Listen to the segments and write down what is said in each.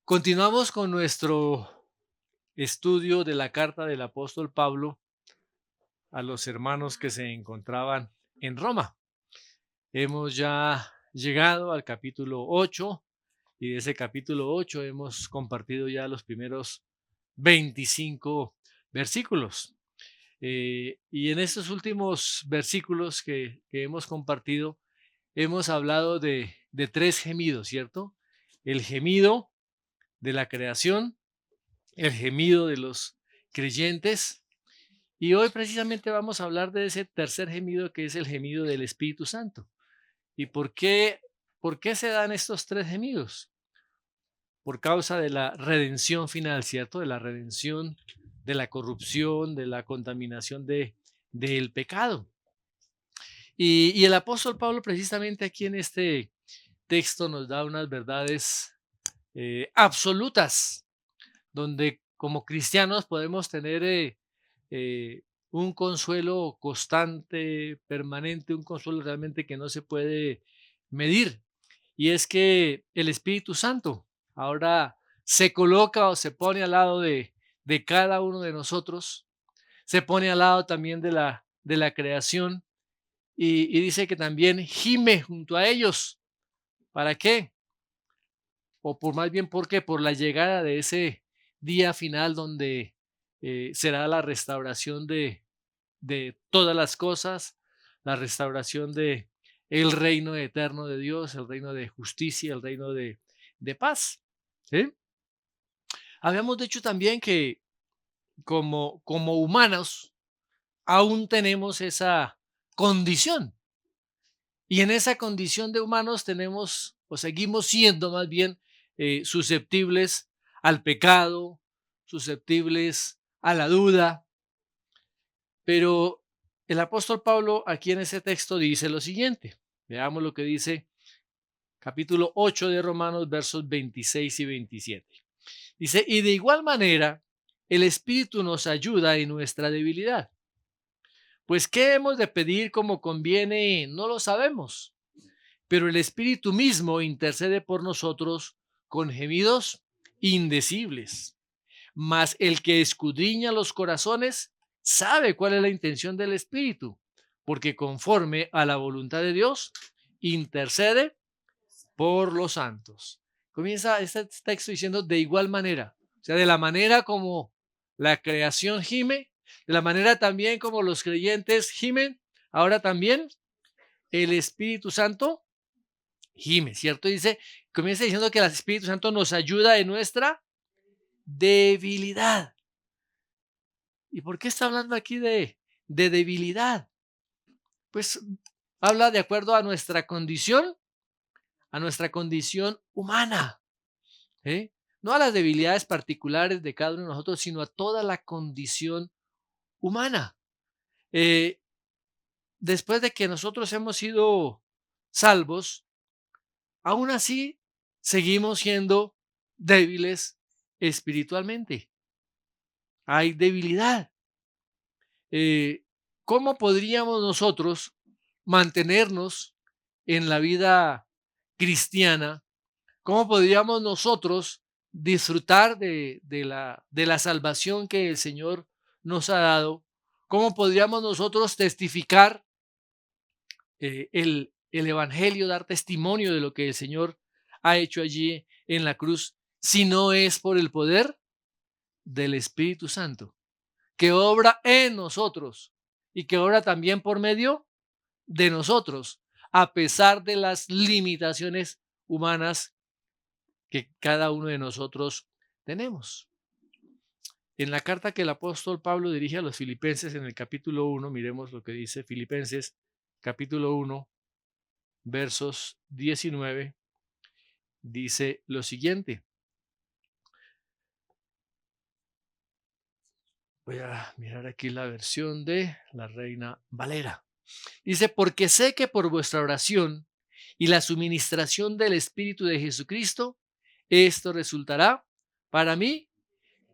Continuamos con nuestro estudio de la carta del apóstol Pablo a los hermanos que se encontraban en Roma. Hemos ya llegado al capítulo 8 y de ese capítulo 8 hemos compartido ya los primeros 25 versículos. Y en estos últimos versículos que hemos compartido, hemos hablado de tres gemidos, ¿cierto? El gemido de la creación, el gemido de los creyentes. Y hoy precisamente vamos a hablar de ese tercer gemido que es el gemido del Espíritu Santo. ¿Y por qué se dan estos tres gemidos? Por causa de la redención final, ¿cierto? De la redención de la corrupción, de la contaminación del pecado. Y el apóstol Pablo precisamente aquí en este texto nos da unas verdades absolutas donde como cristianos podemos tener un consuelo constante, permanente, un consuelo realmente que no se puede medir. Y es que el Espíritu Santo ahora se coloca o se pone al lado de cada uno de nosotros, se pone al lado también de la creación y dice que también gime junto a ellos. ¿Para qué? O por más bien, ¿por qué? Por la llegada de ese día final donde será la restauración de todas las cosas, la restauración de el reino eterno de Dios, el reino de justicia, el reino de paz. ¿Sí? Habíamos dicho también que como humanos aún tenemos esa condición y en esa condición de humanos tenemos o seguimos siendo más bien susceptibles al pecado, susceptibles a la duda, pero el apóstol Pablo aquí en ese texto dice lo siguiente. Veamos lo que dice capítulo 8 de Romanos, versos 26 y 27. Dice, y de igual manera, el Espíritu nos ayuda en nuestra debilidad. Pues, ¿qué hemos de pedir como conviene? No lo sabemos, pero el Espíritu mismo intercede por nosotros con gemidos indecibles. Mas el que escudriña los corazones sabe cuál es la intención del Espíritu, porque conforme a la voluntad de Dios, intercede por los santos. Comienza este texto diciendo de igual manera, o sea, de la manera como la creación gime, de la manera también como los creyentes gimen, ahora también el Espíritu Santo gime, ¿cierto? Dice, comienza diciendo que el Espíritu Santo nos ayuda en nuestra debilidad. ¿Y por qué está hablando aquí de debilidad? Pues habla de acuerdo a nuestra condición humana, ¿eh? No a las debilidades particulares de cada uno de nosotros, sino a toda la condición humana. Eh, Después de que nosotros hemos sido salvos, aún así seguimos siendo débiles espiritualmente. Hay debilidad. Eh, ¿Cómo podríamos nosotros mantenernos en la vida cristiana? ¿Cómo podríamos nosotros disfrutar de la salvación que el Señor nos ha dado? ¿Cómo podríamos nosotros testificar el Evangelio, dar testimonio de lo que el Señor ha hecho allí en la cruz, si no es por el poder del Espíritu Santo, que obra en nosotros y que obra también por medio de nosotros, a pesar de las limitaciones humanas que cada uno de nosotros tenemos? En la carta que el apóstol Pablo dirige a los filipenses en el capítulo 1, miremos lo que dice Filipenses capítulo 1, versos 19, dice lo siguiente. Voy a mirar aquí la versión de la Reina Valera. Dice, porque sé que por vuestra oración y la suministración del Espíritu de Jesucristo, esto resultará para mí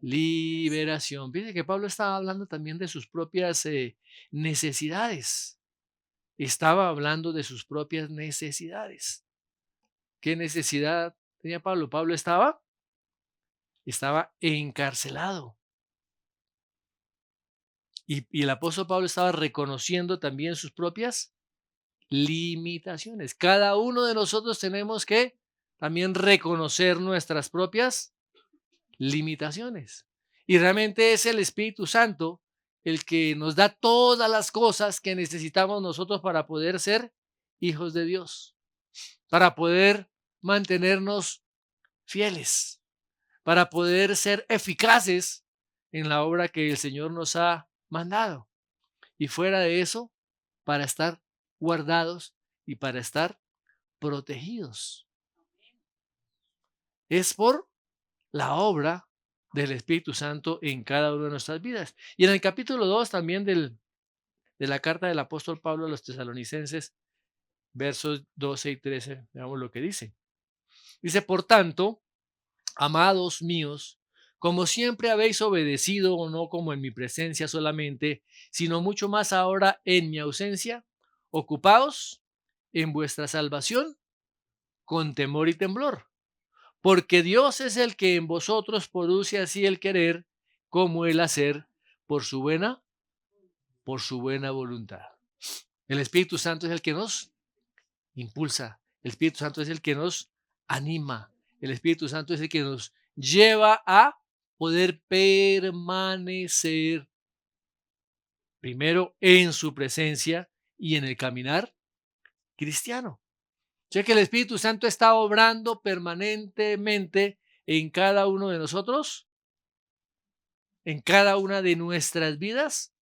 liberación. Fíjense que Pablo estaba hablando también de sus propias necesidades. Estaba hablando de sus propias necesidades. ¿Qué necesidad tenía Pablo? Pablo estaba estaba encarcelado. Y el apóstol Pablo estaba reconociendo también sus propias limitaciones. Cada uno de nosotros tenemos que también reconocer nuestras propias limitaciones. Y realmente es el Espíritu Santo el que nos da todas las cosas que necesitamos nosotros para poder ser hijos de Dios, para poder mantenernos fieles, para poder ser eficaces en la obra que el Señor nos ha mandado. Y fuera de eso, para estar guardados y para estar protegidos. Es por la obra del Espíritu Santo en cada una de nuestras vidas. Y en el capítulo 2 también de la carta del apóstol Pablo a los tesalonicenses, versos 12 y 13, veamos lo que dice. Dice, por tanto, amados míos, como siempre habéis obedecido, no como en mi presencia solamente, sino mucho más ahora en mi ausencia, ocupaos en vuestra salvación con temor y temblor, porque Dios es el que en vosotros produce así el querer como el hacer por su buena voluntad. El Espíritu Santo es el que nos impulsa, el Espíritu Santo es el que nos anima, el Espíritu Santo es el que nos lleva a poder permanecer primero en su presencia y en el caminar cristiano. O sea que el Espíritu Santo está obrando permanentemente en cada uno de nosotros, en cada una de nuestras vidas,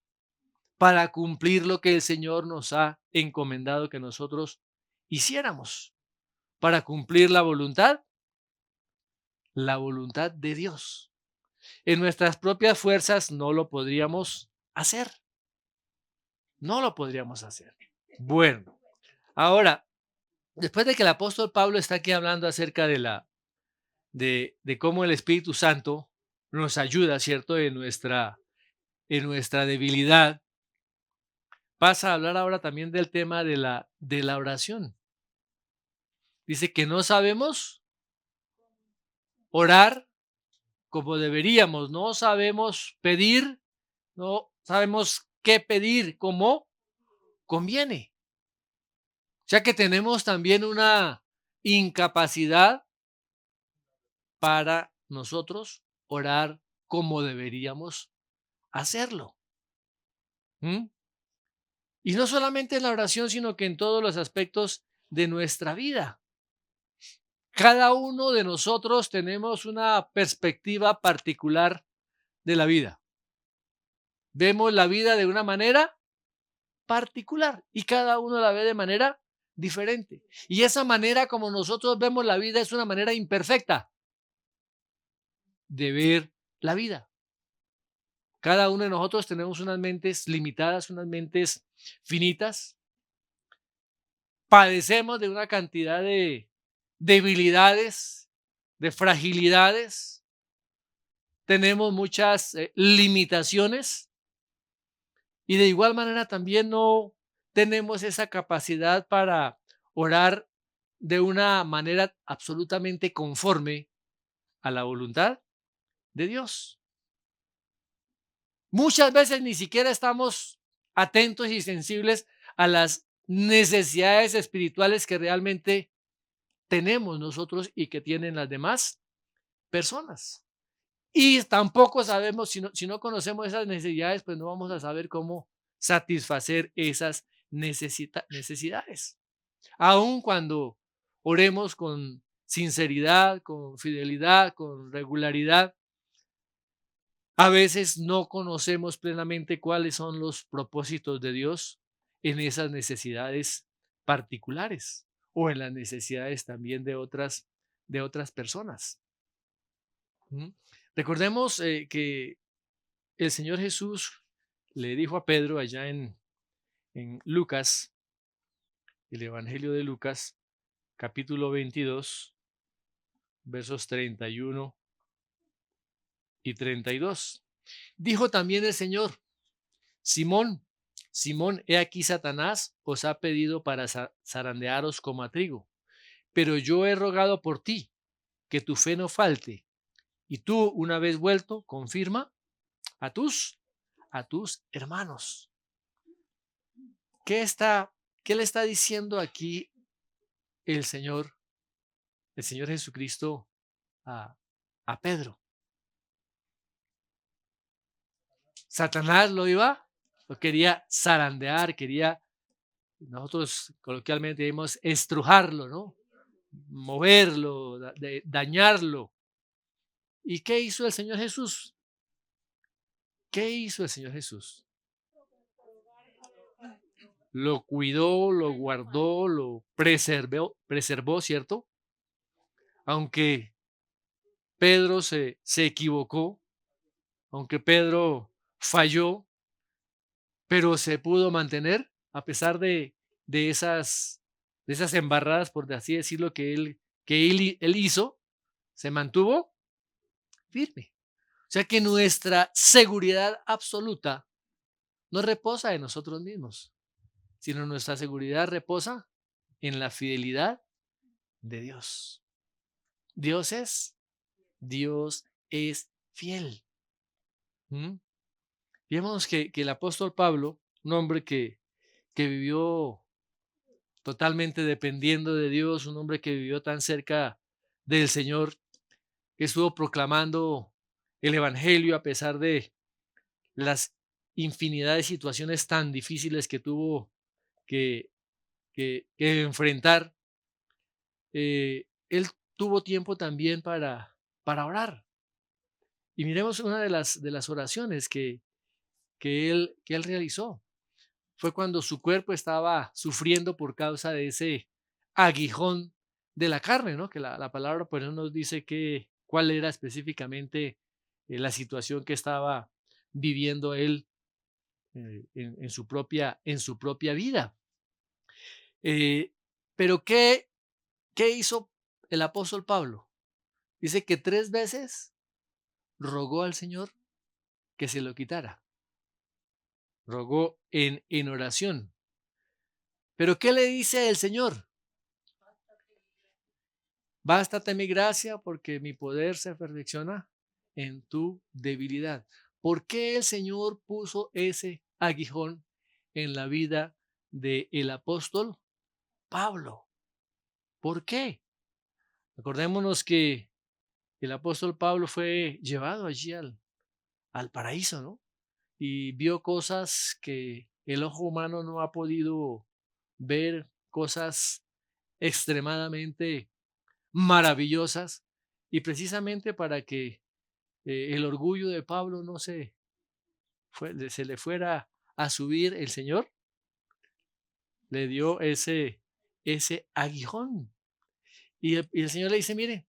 para cumplir lo que el Señor nos ha encomendado que nosotros hiciéramos, para cumplir la voluntad de Dios. En nuestras propias fuerzas no lo podríamos hacer, no lo podríamos hacer. Bueno, ahora, después de que el apóstol Pablo está aquí hablando acerca de cómo el Espíritu Santo nos ayuda, ¿cierto? En nuestra debilidad, pasa a hablar ahora también del tema de la oración. Dice que no sabemos orar como deberíamos, no sabemos pedir, no sabemos qué pedir como conviene. O sea que tenemos también una incapacidad para nosotros orar como deberíamos hacerlo. ¿Mm? Y no solamente en la oración, sino que en todos los aspectos de nuestra vida. Cada uno de nosotros tenemos una perspectiva particular de la vida. Vemos la vida de una manera particular y cada uno la ve de manera diferente. Y esa manera como nosotros vemos la vida es una manera imperfecta de ver la vida. Cada uno de nosotros tenemos unas mentes limitadas, unas mentes finitas. Padecemos de una cantidad de debilidades, de fragilidades. Tenemos muchas limitaciones y de igual manera también no tenemos esa capacidad para orar de una manera absolutamente conforme a la voluntad de Dios. Muchas veces ni siquiera estamos atentos y sensibles a las necesidades espirituales que realmente tenemos nosotros y que tienen las demás personas. Y tampoco sabemos, si no conocemos esas necesidades, pues no vamos a saber cómo satisfacer esas necesidades. Aun cuando oremos con sinceridad, con fidelidad, con regularidad, a veces no conocemos plenamente cuáles son los propósitos de Dios en esas necesidades particulares o en las necesidades también de otras personas. ¿Mm? Recordemos que el Señor Jesús le dijo a Pedro allá en Lucas, el Evangelio de Lucas, capítulo 22, versos 31 y 32. Dijo también el Señor: Simón, Simón, he aquí Satanás os ha pedido para zarandearos como a trigo, pero yo he rogado por ti, que tu fe no falte, Y tú, una vez vuelto, confirma a tus hermanos. ¿Qué está, qué le está diciendo aquí el Señor, el Señor Jesucristo a, a Pedro? Satanás lo quería zarandear, quería, nosotros coloquialmente decimos, estrujarlo, ¿no? Moverlo, dañarlo. ¿Y qué hizo el Señor Jesús? ¿Qué hizo el Señor Jesús? Lo cuidó, lo guardó, lo preservó, ¿cierto? Aunque Pedro se equivocó, aunque Pedro falló, pero se pudo mantener a pesar de esas embarradas, por así decirlo, que él hizo, se mantuvo firme. O sea que nuestra seguridad absoluta no reposa en nosotros mismos, sino nuestra seguridad reposa en la fidelidad de Dios. Dios es, Dios es fiel. ¿Mm? Vemos que el apóstol Pablo, un hombre que vivió totalmente dependiendo de Dios, un hombre que vivió tan cerca del Señor, que estuvo proclamando el Evangelio a pesar de las infinidad de situaciones tan difíciles que tuvo que, que enfrentar. Él tuvo tiempo también para orar. Y miremos una de las oraciones que él realizó. Fue cuando su cuerpo estaba sufriendo por causa de ese aguijón de la carne, ¿no? Que la palabra pues no nos dice cuál era específicamente la situación que estaba viviendo él en su propia vida. Eh, pero ¿qué hizo el apóstol Pablo? Dice que 3 veces rogó al Señor que se lo quitara. Rogó en oración. Pero ¿qué le dice el Señor? Bástate mi gracia porque mi poder se perfecciona en tu debilidad. ¿Por qué el Señor puso ese aguijón en la vida del apóstol Pablo? ¿Por qué? Acordémonos que el apóstol Pablo fue llevado allí al paraíso, ¿no? Y vio cosas que el ojo humano no ha podido ver, cosas extremadamente maravillosas, y precisamente para que el orgullo de Pablo no se le fuera a subir, el Señor le dio ese aguijón. Y el Señor le dice, mire,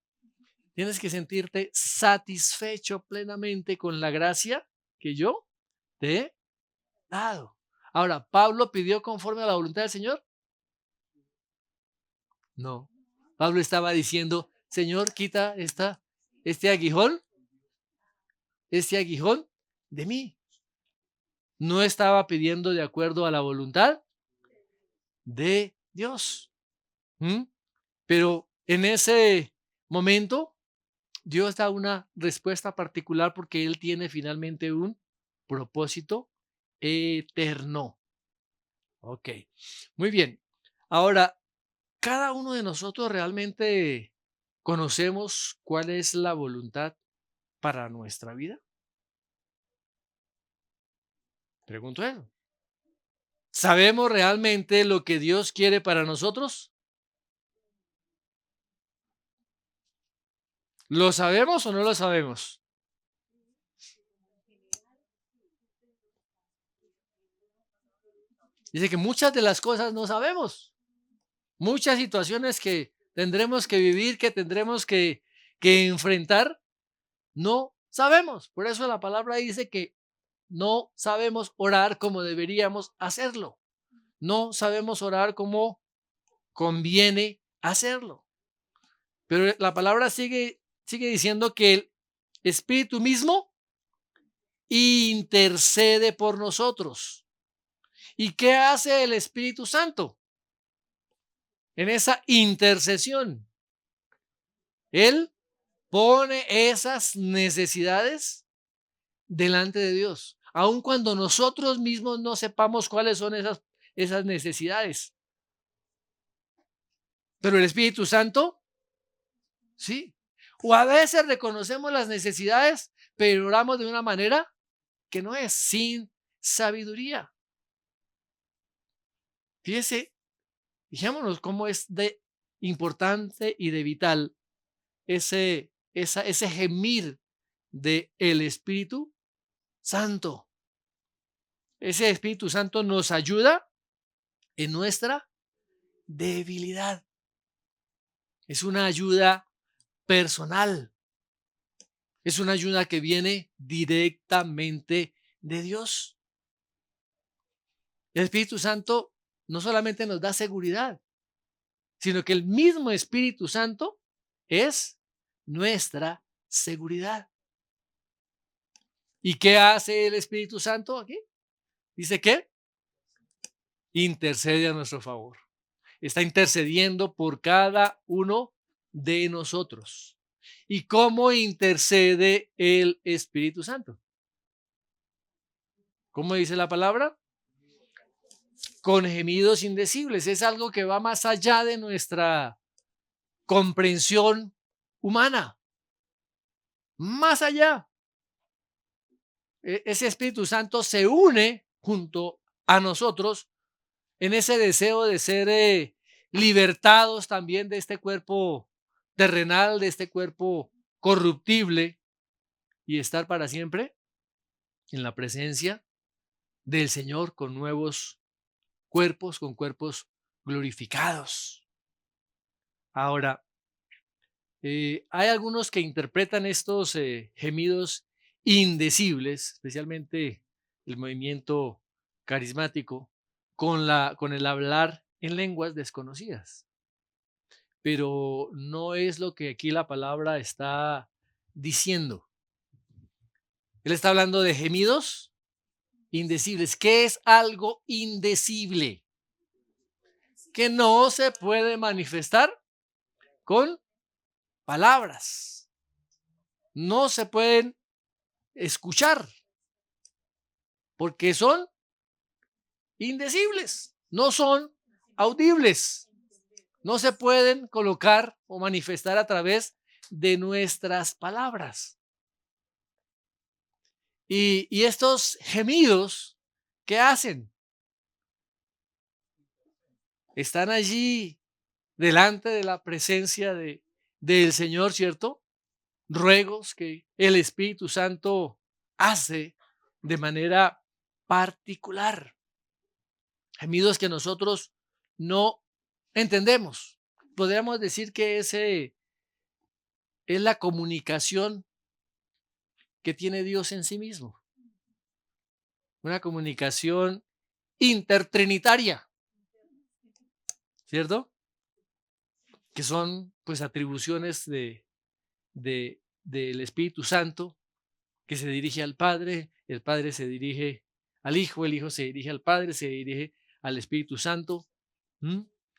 tienes que sentirte satisfecho plenamente con la gracia que yo te he dado. Ahora, ¿Pablo pidió conforme a la voluntad del Señor? No. Pablo estaba diciendo, Señor, quita este aguijón, de mí. No estaba pidiendo de acuerdo a la voluntad de Dios. ¿Mm? Pero en ese momento, Dios da una respuesta particular porque Él tiene finalmente un propósito eterno. Ok, muy bien. Ahora, cada uno de nosotros realmente conocemos cuál es la voluntad para nuestra vida. Pregunto eso. ¿Sabemos realmente lo que Dios quiere para nosotros? ¿Lo sabemos o no lo sabemos? Dice que muchas de las cosas no sabemos. Muchas situaciones que tendremos que vivir, que tendremos que enfrentar, no sabemos. Por eso la palabra dice que no sabemos orar como deberíamos hacerlo. No sabemos orar como conviene hacerlo. Pero la palabra sigue diciendo que el Espíritu mismo intercede por nosotros. ¿Y qué hace el Espíritu Santo en esa intercesión? Él pone esas necesidades delante de Dios, aun cuando nosotros mismos no sepamos cuáles son esas necesidades. Pero el Espíritu Santo, sí. O a veces reconocemos las necesidades, pero oramos de una manera que no es sin sabiduría. Fíjese, fijémonos cómo es de importante y de vital ese gemir del Espíritu Santo. Ese Espíritu Santo nos ayuda en nuestra debilidad. Es una ayuda personal. Es una ayuda que viene directamente de Dios. El Espíritu Santo no solamente nos da seguridad, sino que el mismo Espíritu Santo es nuestra seguridad. ¿Y qué hace el Espíritu Santo aquí? Dice que intercede a nuestro favor. Está intercediendo por cada uno de nosotros. ¿Y cómo intercede el Espíritu Santo? ¿Cómo dice la palabra? Con gemidos indecibles. Es algo que va más allá de nuestra comprensión humana. Más allá. Ese Espíritu Santo se une junto a nosotros en ese deseo de ser libertados también de este cuerpo terrenal, de este cuerpo corruptible y estar para siempre en la presencia del Señor con nuevos cuerpos, con cuerpos glorificados. Ahora, hay algunos que interpretan estos gemidos indecibles, especialmente el movimiento carismático, con el hablar en lenguas desconocidas. Pero no es lo que aquí la palabra está diciendo. Él está hablando de gemidos indecibles. ¿Qué es algo indecible? Que no se puede manifestar con palabras. No se pueden escuchar porque son indecibles, no son audibles. No se pueden colocar o manifestar a través de nuestras palabras. Y estos gemidos, ¿qué hacen? Están allí delante de la presencia del Señor, ¿cierto? Ruegos que el Espíritu Santo hace de manera particular. Gemidos que nosotros no entendemos. Podríamos decir que ese es la comunicación que tiene Dios en sí mismo. Una comunicación intertrinitaria, ¿cierto? Que son pues atribuciones del Espíritu Santo, que se dirige al Padre, el Padre se dirige al Hijo, el Hijo se dirige al Padre, se dirige al Espíritu Santo.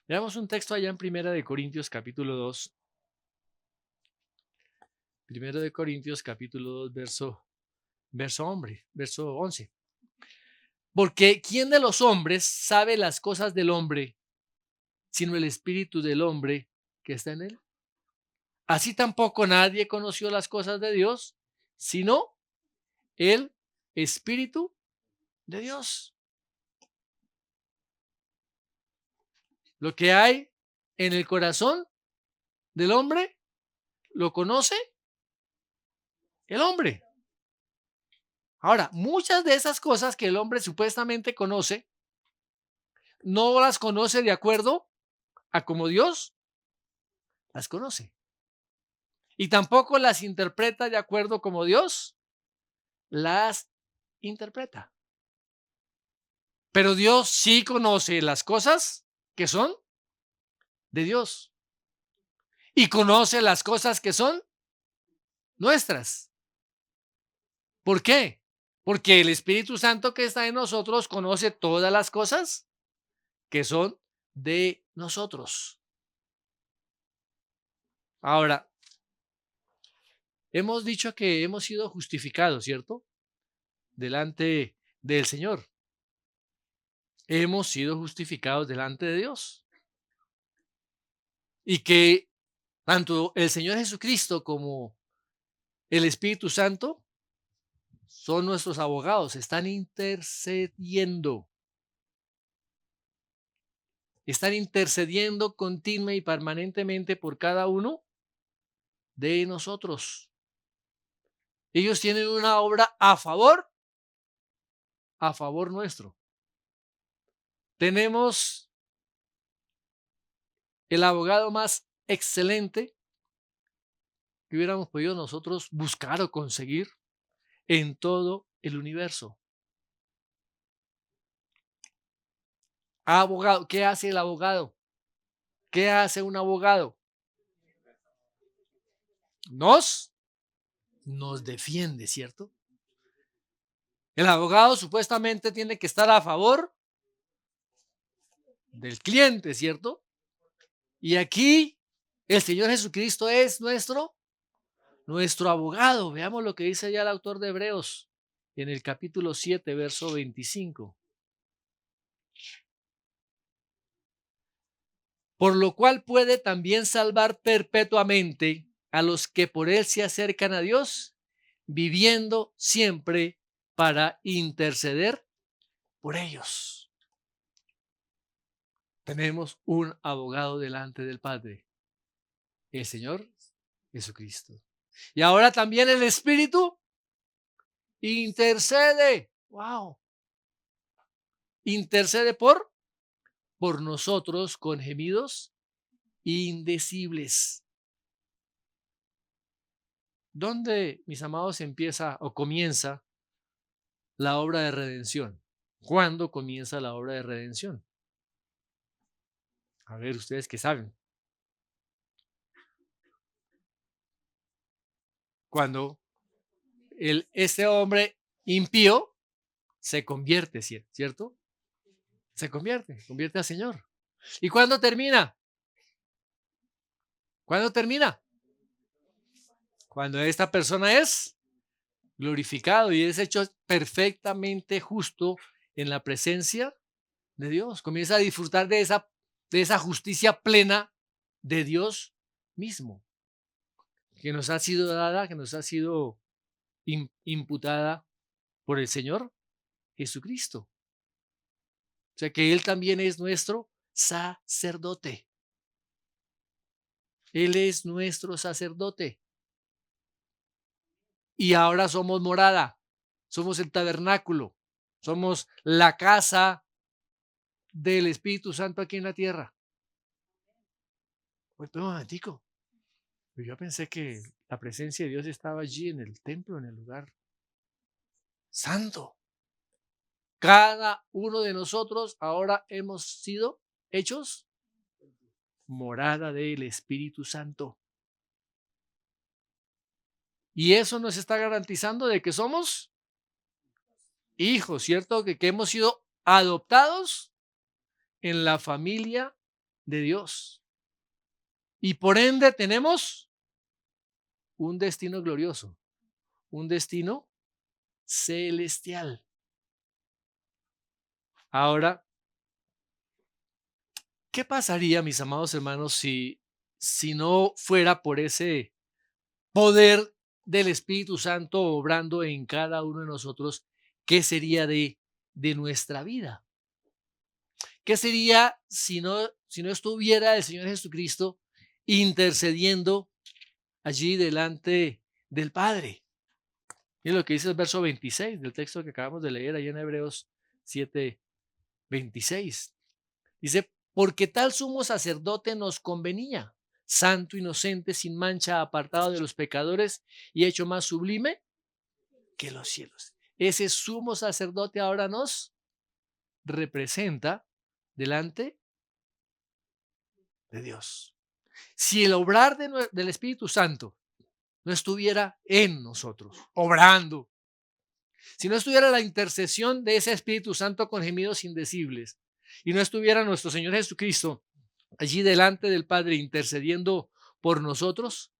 Veamos un texto allá en Primera de Corintios capítulo 2. Primero de Corintios capítulo 2, verso 11. Porque ¿quién de los hombres sabe las cosas del hombre, sino el espíritu del hombre que está en él? Así tampoco nadie conoció las cosas de Dios, sino el Espíritu de Dios. Lo que hay en el corazón del hombre, lo conoce el hombre. Ahora, muchas de esas cosas que el hombre supuestamente conoce, no las conoce de acuerdo a como Dios las conoce. Y tampoco las interpreta de acuerdo como Dios las interpreta. Pero Dios sí conoce las cosas que son de Dios y conoce las cosas que son nuestras. ¿Por qué? Porque el Espíritu Santo que está en nosotros conoce todas las cosas que son de nosotros. Ahora, Hemos dicho que hemos sido justificados, ¿cierto? Delante del Señor. Hemos sido justificados delante de Dios. Y que tanto el Señor Jesucristo como el Espíritu Santo son nuestros abogados, están intercediendo continua y permanentemente por cada uno de nosotros. Ellos tienen una obra a favor nuestro. Tenemos el abogado más excelente que hubiéramos podido nosotros buscar o conseguir en todo el universo. Abogado, ¿qué hace el abogado? ¿Qué hace un abogado? Nos defiende, ¿cierto? El abogado supuestamente tiene que estar a favor del cliente, ¿cierto? Y aquí el Señor Jesucristo es nuestro abogado. Veamos lo que dice ya el autor de Hebreos en el capítulo 7, verso 25. Por lo cual puede también salvar perpetuamente a los que por él se acercan a Dios, viviendo siempre para interceder por ellos. Tenemos un abogado delante del Padre, el Señor Jesucristo. Y ahora también el Espíritu intercede. ¡Wow! Intercede por nosotros con gemidos indecibles. ¿Dónde, mis amados, empieza o comienza la obra de redención? ¿Cuándo comienza la obra de redención? A ver, ustedes qué saben. Cuando este hombre impío se convierte, ¿cierto? Se convierte al Señor. ¿Y cuándo termina? ¿Cuándo termina? Cuando esta persona es glorificado y es hecho perfectamente justo en la presencia de Dios. Comienza a disfrutar de esa justicia plena de Dios mismo, que nos ha sido dada, que nos ha sido imputada por el Señor Jesucristo. O sea que Él también es nuestro sacerdote. Él es nuestro sacerdote. Y ahora somos morada, somos el tabernáculo, somos la casa del Espíritu Santo aquí en la tierra. Pues, un momentico. Yo pensé que la presencia de Dios estaba allí en el templo, en el lugar santo. Cada uno de nosotros ahora hemos sido hechos morada del Espíritu Santo. Y eso nos está garantizando de que somos hijos, ¿cierto? Que hemos sido adoptados en la familia de Dios. Y por ende tenemos un destino glorioso, un destino celestial. Ahora, ¿qué pasaría, mis amados hermanos, si no fuera por ese poder del Espíritu Santo obrando en cada uno de nosotros? ¿Qué sería de nuestra vida? ¿Qué sería si no estuviera el Señor Jesucristo intercediendo allí delante del Padre? Y lo que dice el verso 26 del texto que acabamos de leer ahí en Hebreos 7:26. Dice, porque tal sumo sacerdote nos convenía, santo, inocente, sin mancha, apartado de los pecadores y hecho más sublime que los cielos. Ese sumo sacerdote ahora nos representa delante de Dios. Si el obrar del Espíritu Santo no estuviera en nosotros, obrando, si no estuviera la intercesión de ese Espíritu Santo con gemidos indecibles, y no estuviera nuestro Señor Jesucristo allí delante del Padre intercediendo por nosotros,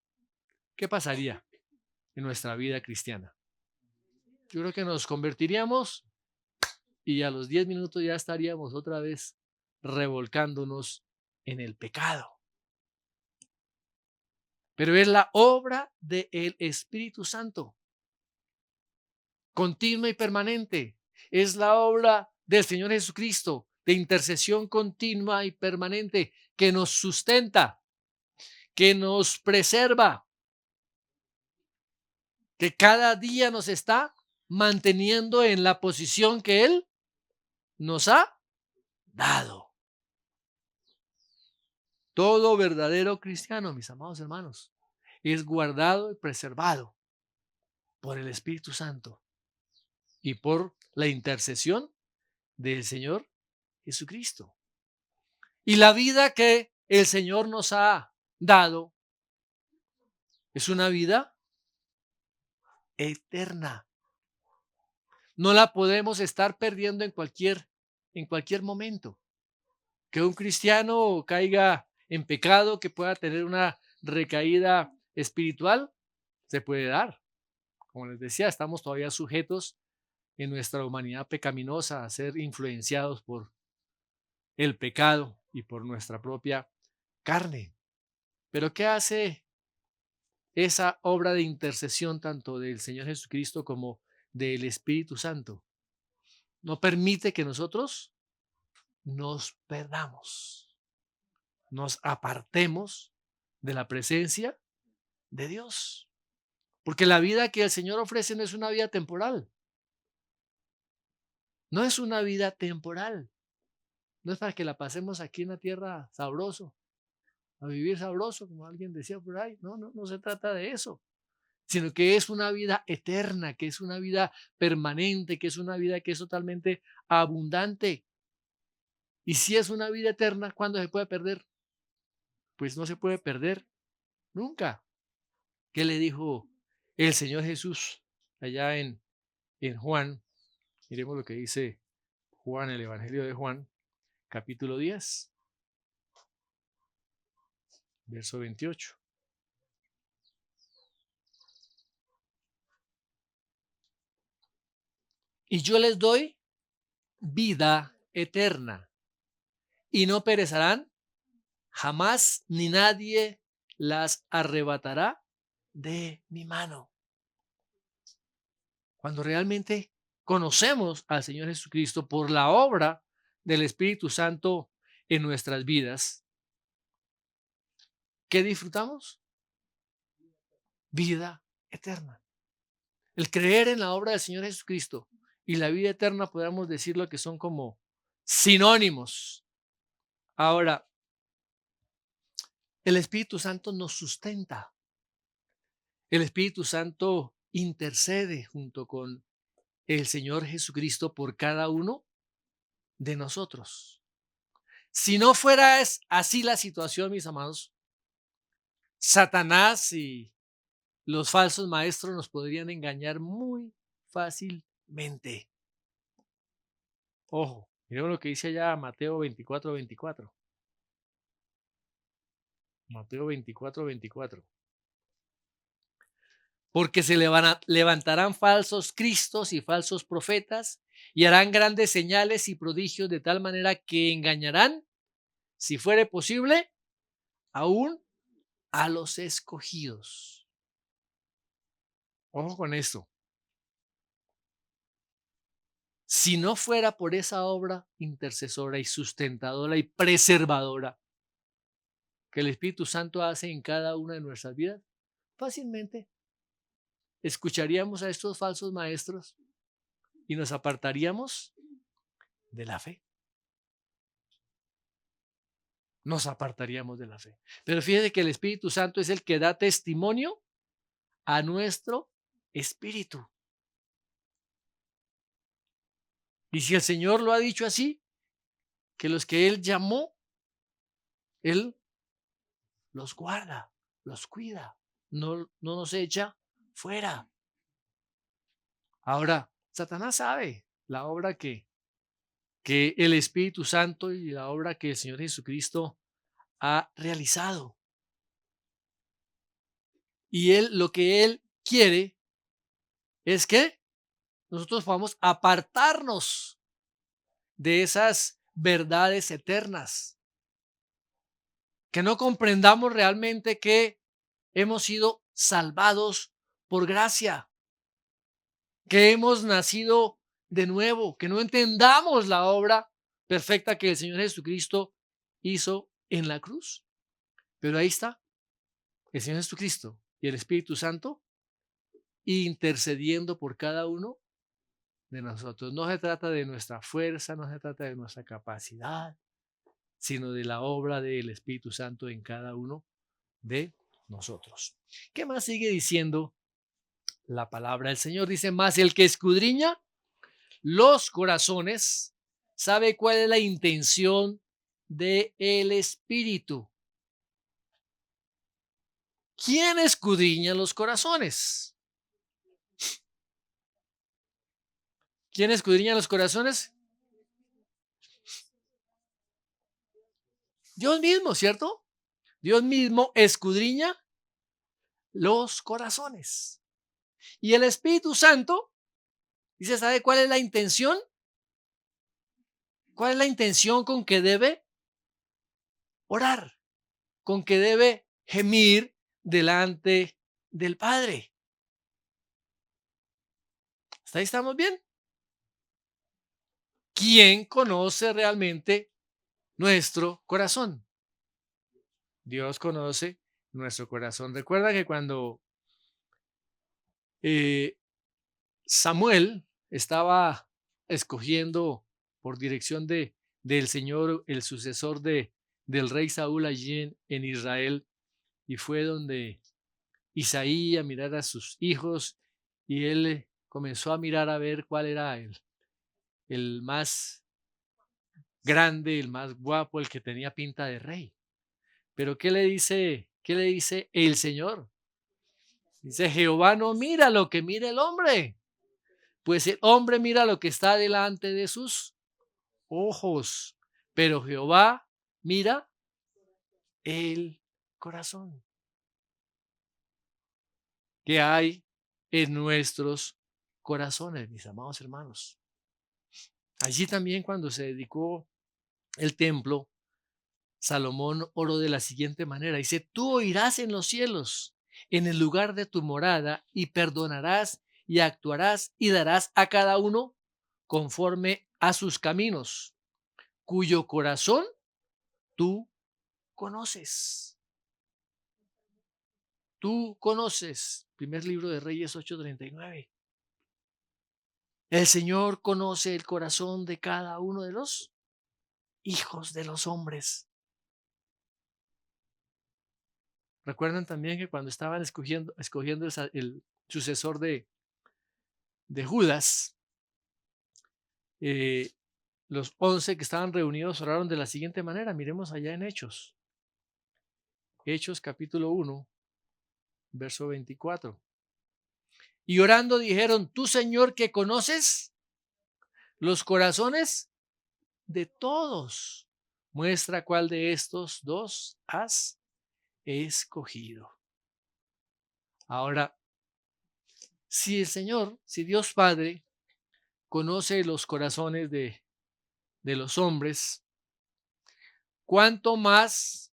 ¿qué pasaría? en nuestra vida cristiana. Yo creo que nos convertiríamos y a los 10 minutos ya estaríamos otra vez revolcándonos en el pecado. Pero es la obra del Espíritu Santo, continua y permanente. Es la obra del Señor Jesucristo, de intercesión continua y permanente, que nos sustenta, que nos preserva, que cada día nos está manteniendo en la posición que Él nos ha dado. Todo verdadero cristiano, mis amados hermanos, es guardado y preservado por el Espíritu Santo y por la intercesión del Señor Jesucristo. Y la vida que el Señor nos ha dado es una vida eterna. No la podemos estar perdiendo en cualquier momento. Que un cristiano caiga en pecado, que pueda tener una recaída espiritual, se puede dar. Como les decía, estamos todavía sujetos en nuestra humanidad pecaminosa a ser influenciados por el pecado y por nuestra propia carne. Pero ¿qué hace esa obra de intercesión tanto del Señor Jesucristo como del Espíritu Santo? No permite que nosotros nos perdamos, nos apartemos de la presencia de Dios. Porque la vida que el Señor ofrece no es una vida temporal. No es una vida temporal. No es para que la pasemos aquí en la tierra sabroso, a vivir sabroso, como alguien decía por ahí. No, no, no se trata de eso. Sino que es una vida eterna, que es una vida permanente, que es una vida que es totalmente abundante. Y si es una vida eterna, ¿cuándo se puede perder? Pues no se puede perder nunca. ¿Qué le dijo el Señor Jesús allá en Juan? Miremos lo que dice Juan, el Evangelio de Juan, capítulo 10, verso 28. Y yo les doy vida eterna, y no perecerán jamás, ni nadie las arrebatará de mi mano. Cuando realmente conocemos al Señor Jesucristo por la obra del Espíritu Santo en nuestras vidas, ¿qué disfrutamos? Vida eterna. El creer en la obra del Señor Jesucristo y la vida eterna, podemos decirlo que son como sinónimos. Ahora, el Espíritu Santo nos sustenta. El Espíritu Santo intercede junto con el Señor Jesucristo por cada uno de nosotros. Si no fuera así la situación, mis amados, Satanás y los falsos maestros nos podrían engañar muy fácilmente. Ojo, miremos lo que dice allá Mateo 24:24. Mateo 24:24. Porque se levantarán falsos cristos y falsos profetas y harán grandes señales y prodigios de tal manera que engañarán, si fuere posible, aún a los escogidos. Ojo con esto. Si no fuera por esa obra intercesora y sustentadora y preservadora que el Espíritu Santo hace en cada una de nuestras vidas, fácilmente escucharíamos a estos falsos maestros y nos apartaríamos de la fe. Nos apartaríamos de la fe. Pero fíjese que el Espíritu Santo es el que da testimonio a nuestro espíritu. Y si el Señor lo ha dicho así, que los que Él llamó, Él los guarda, los cuida, no nos echa fuera. Ahora, Satanás sabe la obra que el Espíritu Santo y la obra que el Señor Jesucristo ha realizado. Y lo que Él quiere es que nosotros podamos apartarnos de esas verdades eternas, que no comprendamos realmente que hemos sido salvados por gracia, que hemos nacido de nuevo, que no entendamos la obra perfecta que el Señor Jesucristo hizo en la cruz. Pero ahí está el Señor Jesucristo y el Espíritu Santo intercediendo por cada uno de nosotros. No se trata de nuestra fuerza, no se trata de nuestra capacidad, sino de la obra del Espíritu Santo en cada uno de nosotros. ¿Qué más sigue diciendo la palabra del Señor? Dice, más el que escudriña los corazones sabe cuál es la intención del Espíritu. ¿Quién escudriña los corazones? ¿Quién escudriña los corazones? Dios mismo, ¿cierto? Dios mismo escudriña los corazones. Y el Espíritu Santo dice, ¿sabe cuál es la intención? ¿Cuál es la intención con que debe orar? Con que debe gemir delante del Padre. ¿Hasta ahí estamos bien? ¿Quién conoce realmente nuestro corazón? Dios conoce nuestro corazón. Recuerda que cuando eh, Samuel estaba escogiendo por dirección del Señor el sucesor del rey Saúl allí en Israel, y fue donde Isaí a mirar a sus hijos, y él comenzó a mirar a ver cuál era el más grande, el más guapo, el que tenía pinta de rey. Pero ¿qué le dice? ¿Qué le dice el Señor? Dice, Jehová no mira lo que mira el hombre, pues el hombre mira lo que está delante de sus ojos, pero Jehová mira el corazón que hay en nuestros corazones, mis amados hermanos. Allí también, cuando se dedicó el templo, Salomón oró de la siguiente manera. Dice, tú oirás en los cielos, en el lugar de tu morada, y perdonarás y actuarás y darás a cada uno conforme a sus caminos, cuyo corazón tú conoces. Tú conoces. Primer libro de Reyes 8:39. El Señor conoce el corazón de cada uno de los hijos de los hombres. Recuerdan también que cuando estaban escogiendo el sucesor de Judas, eh, los 11 que estaban reunidos oraron de la siguiente manera. Miremos allá en Hechos. Hechos capítulo 1, verso 24. Y orando dijeron, tú Señor que conoces los corazones de todos, muestra cuál de estos dos has escogido. Ahora, si el Señor, si Dios Padre conoce los corazones de los hombres, ¿cuánto más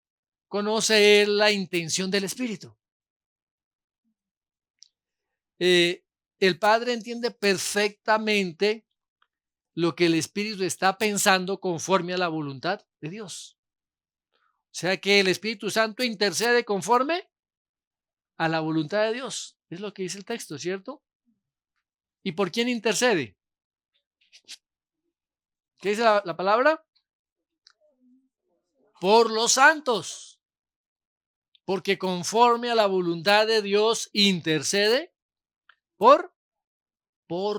conoce Él la intención del Espíritu? El Padre entiende perfectamente lo que el Espíritu está pensando conforme a la voluntad de Dios. O sea que el Espíritu Santo intercede conforme a la voluntad de Dios. Es lo que dice el texto, ¿cierto? ¿Y por quién intercede? ¿Qué dice la palabra? Por los santos. Porque conforme a la voluntad de Dios intercede por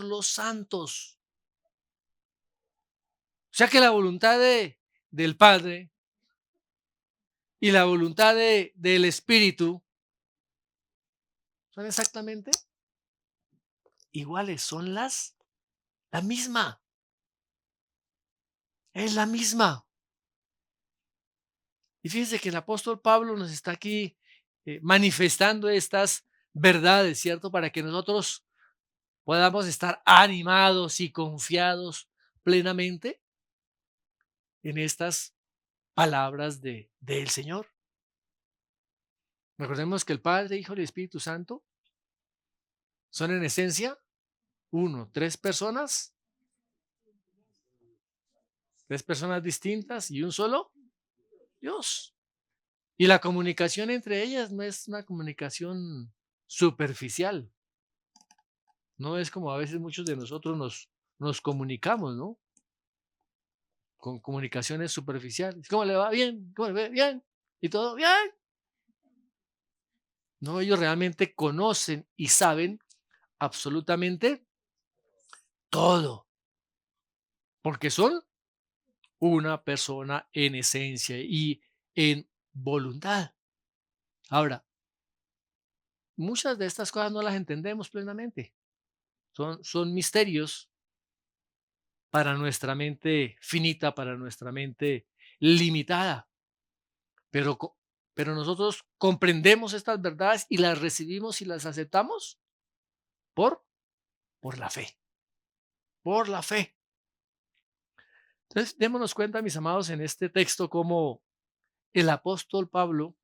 los santos. O sea que la voluntad del Padre y la voluntad del Espíritu son exactamente iguales, son la misma. Es la misma. Y fíjense que el apóstol Pablo nos está aquí manifestando estas verdades, ¿cierto? Para que nosotros podamos estar animados y confiados plenamente en estas palabras del Señor. Recordemos que el Padre, Hijo y el Espíritu Santo son en esencia uno, tres personas distintas y un solo Dios. Y la comunicación entre ellas no es una comunicación superficial, no es como a veces muchos de nosotros nos comunicamos, ¿no? Con comunicaciones superficiales. ¿Cómo le va? Bien. ¿Cómo le ve? Bien. ¿Y todo? Bien. No, ellos realmente conocen y saben absolutamente todo, porque son una persona en esencia y en voluntad. Ahora, muchas de estas cosas no las entendemos plenamente. Son misterios para nuestra mente finita, para nuestra mente limitada, pero, pero nosotros comprendemos estas verdades y las recibimos y las aceptamos por, por la fe, por la fe. Entonces, démonos cuenta, mis amados, en este texto cómo el apóstol Pablo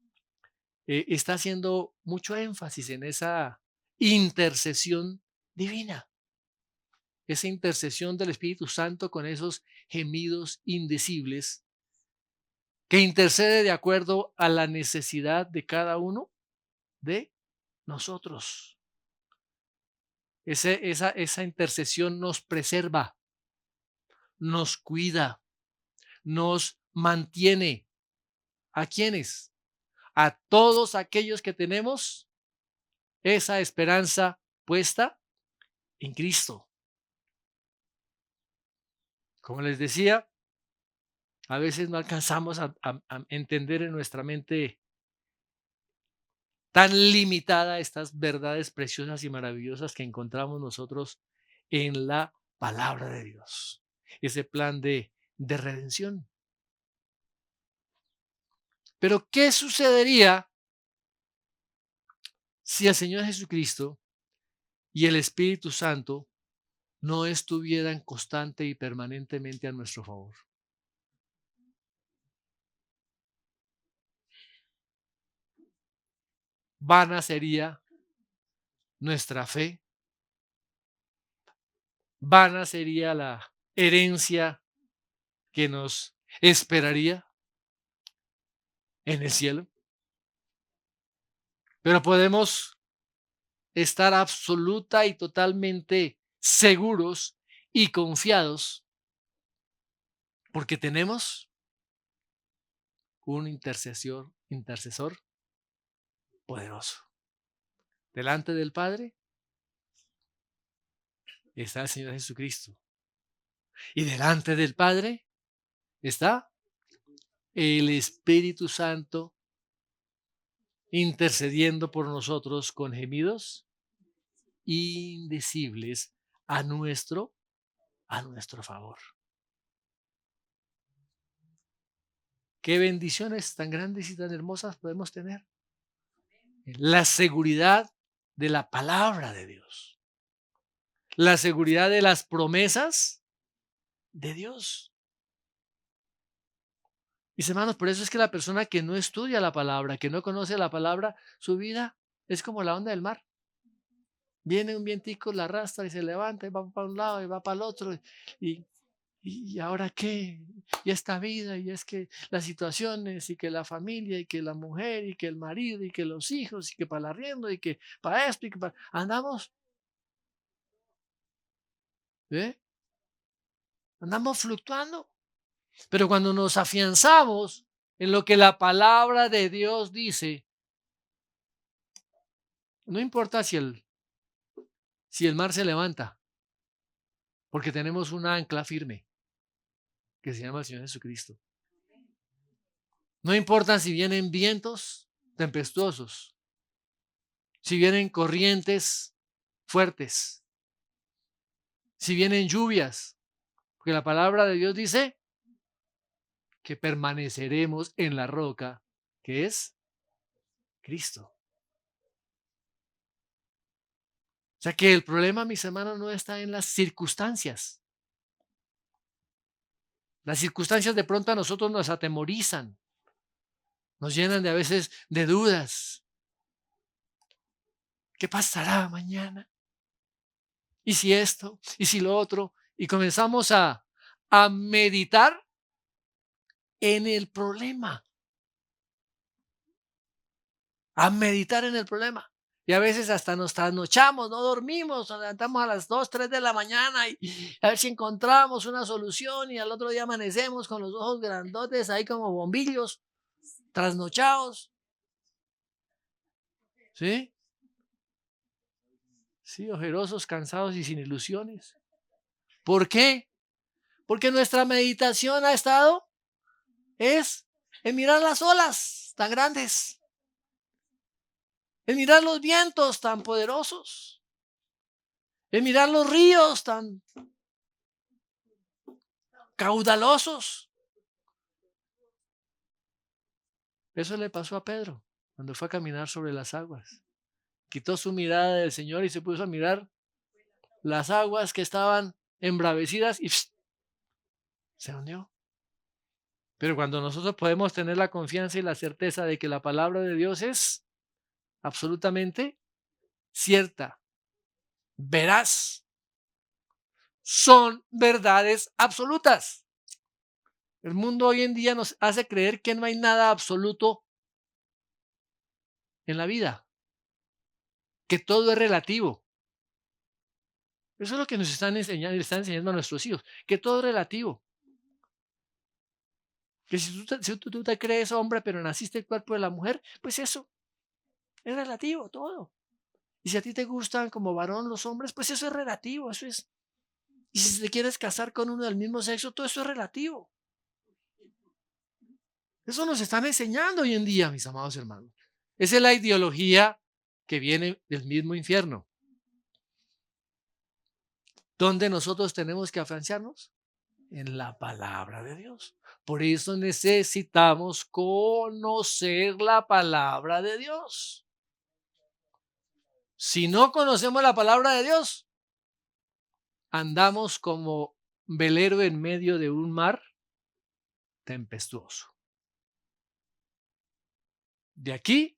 está haciendo mucho énfasis en esa intercesión divina, esa intercesión del Espíritu Santo con esos gemidos indecibles que intercede de acuerdo a la necesidad de cada uno de nosotros. Esa intercesión nos preserva, nos cuida, nos mantiene. ¿A quiénes? A todos aquellos que tenemos esa esperanza puesta en Cristo. Como les decía, a veces no alcanzamos a entender en nuestra mente tan limitada estas verdades preciosas y maravillosas que encontramos nosotros en la palabra de Dios. Ese plan de redención. Pero, ¿qué sucedería si el Señor Jesucristo y el Espíritu Santo no estuvieran constante y permanentemente a nuestro favor? Vana sería nuestra fe, vana sería la herencia que nos esperaría en el cielo. Pero podemos estar absoluta y totalmente seguros y confiados porque tenemos un intercesor poderoso. Delante del Padre está el Señor Jesucristo y delante del Padre está el Espíritu Santo intercediendo por nosotros con gemidos indecibles a nuestro favor. Qué bendiciones tan grandes y tan hermosas podemos tener. La seguridad de la palabra de Dios, la seguridad de las promesas de Dios. Mis hermanos, por eso es que la persona que no estudia la palabra, que no conoce la palabra, su vida es como la onda del mar. Viene un vientico, la arrastra y se levanta y va para un lado y va para el otro. Y, ¿Y ahora qué? Y esta vida, y es que las situaciones, y que la familia, y que la mujer, y que el marido, y que los hijos, y que para el arriendo, y que para esto, y que para... Andamos, ¿eh? Andamos fluctuando. Pero cuando nos afianzamos en lo que la palabra de Dios dice, no importa si el mar se levanta, porque tenemos una ancla firme que se llama el Señor Jesucristo. No importa si vienen vientos tempestuosos, si vienen corrientes fuertes, si vienen lluvias, porque la palabra de Dios dice que permaneceremos en la roca, que es Cristo. O sea que el problema, mis hermanos, no está en las circunstancias. Las circunstancias de pronto a nosotros nos atemorizan, nos llenan de a veces de dudas. ¿Qué pasará mañana? ¿Y si esto? ¿Y si lo otro? Y comenzamos a meditar en el problema, a meditar en el problema. Y a veces hasta nos trasnochamos, no dormimos, nos levantamos a las 2, 3 de la mañana y a ver si encontramos una solución y al otro día amanecemos con los ojos grandotes ahí como bombillos, trasnochados. ¿Sí? Sí, ojerosos, cansados y sin ilusiones. ¿Por qué? Porque nuestra meditación ha estado es en mirar las olas tan grandes, en mirar los vientos tan poderosos, en mirar los ríos tan caudalosos. Eso le pasó a Pedro cuando fue a caminar sobre las aguas. Quitó su mirada del Señor y se puso a mirar las aguas que estaban embravecidas y ¡pst! Se hundió. Pero cuando nosotros podemos tener la confianza y la certeza de que la palabra de Dios es absolutamente cierta, veraz, son verdades absolutas. El mundo hoy en día nos hace creer que no hay nada absoluto en la vida, que todo es relativo. Eso es lo que nos están enseñando y le están enseñando a nuestros hijos, que todo es relativo. Que si tú te crees hombre, pero naciste el cuerpo de la mujer, pues eso es relativo, todo. Y si a ti te gustan como varón los hombres, pues eso es relativo, eso es. Y si te quieres casar con uno del mismo sexo, todo eso es relativo. Eso nos están enseñando hoy en día, mis amados hermanos. Esa es la ideología que viene del mismo infierno. ¿Dónde nosotros tenemos que afianzarnos? En la palabra de Dios. Por eso necesitamos conocer la palabra de Dios. Si no conocemos la palabra de Dios, andamos como velero en medio de un mar tempestuoso. De aquí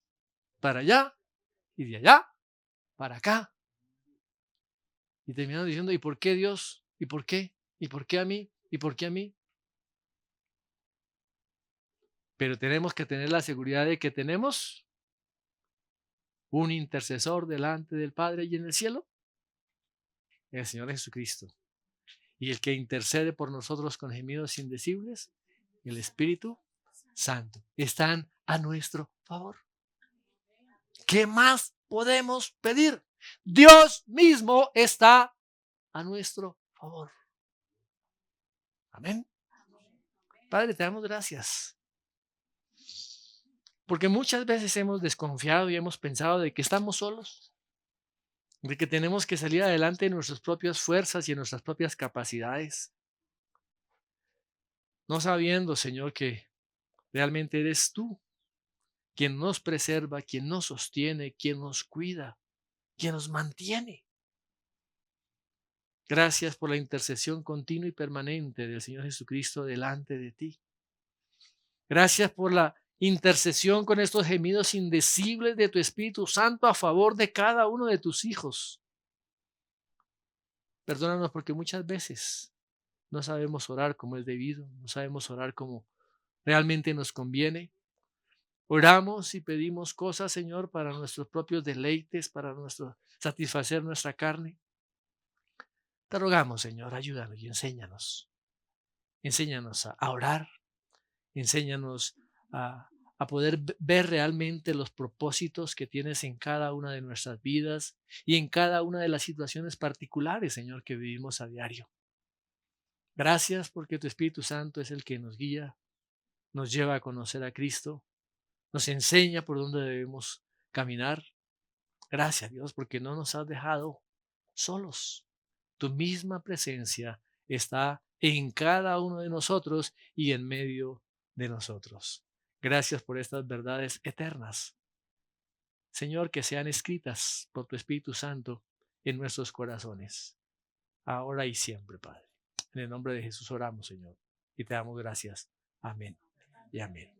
para allá y de allá para acá. Y terminamos diciendo, ¿y por qué Dios? ¿Y por qué? ¿Y por qué a mí? ¿Y por qué a mí? Pero tenemos que tener la seguridad de que tenemos un intercesor delante del Padre y en el cielo, el Señor Jesucristo. Y el que intercede por nosotros con gemidos indecibles, el Espíritu Santo. Están a nuestro favor. ¿Qué más podemos pedir? Dios mismo está a nuestro favor. Amén. Padre, te damos gracias. Porque muchas veces hemos desconfiado y hemos pensado de que estamos solos, de que tenemos que salir adelante en nuestras propias fuerzas y en nuestras propias capacidades. No sabiendo, Señor, que realmente eres tú quien nos preserva, quien nos sostiene, quien nos cuida, quien nos mantiene. Gracias por la intercesión continua y permanente del Señor Jesucristo delante de ti. Gracias por la intercesión con estos gemidos indecibles de tu Espíritu Santo a favor de cada uno de tus hijos. Perdónanos porque muchas veces no sabemos orar como es debido, no sabemos orar como realmente nos conviene. Oramos y pedimos cosas, Señor, para nuestros propios deleites, para satisfacer nuestra carne. Te rogamos, Señor, ayúdanos y enséñanos. Enséñanos a orar, enséñanos a poder ver realmente los propósitos que tienes en cada una de nuestras vidas y en cada una de las situaciones particulares, Señor, que vivimos a diario. Gracias porque tu Espíritu Santo es el que nos guía, nos lleva a conocer a Cristo, nos enseña por dónde debemos caminar. Gracias, Dios, porque no nos has dejado solos. Tu misma presencia está en cada uno de nosotros y en medio de nosotros. Gracias por estas verdades eternas. Señor, que sean escritas por tu Espíritu Santo en nuestros corazones, ahora y siempre, Padre. En el nombre de Jesús oramos, Señor, y te damos gracias. Amén y amén.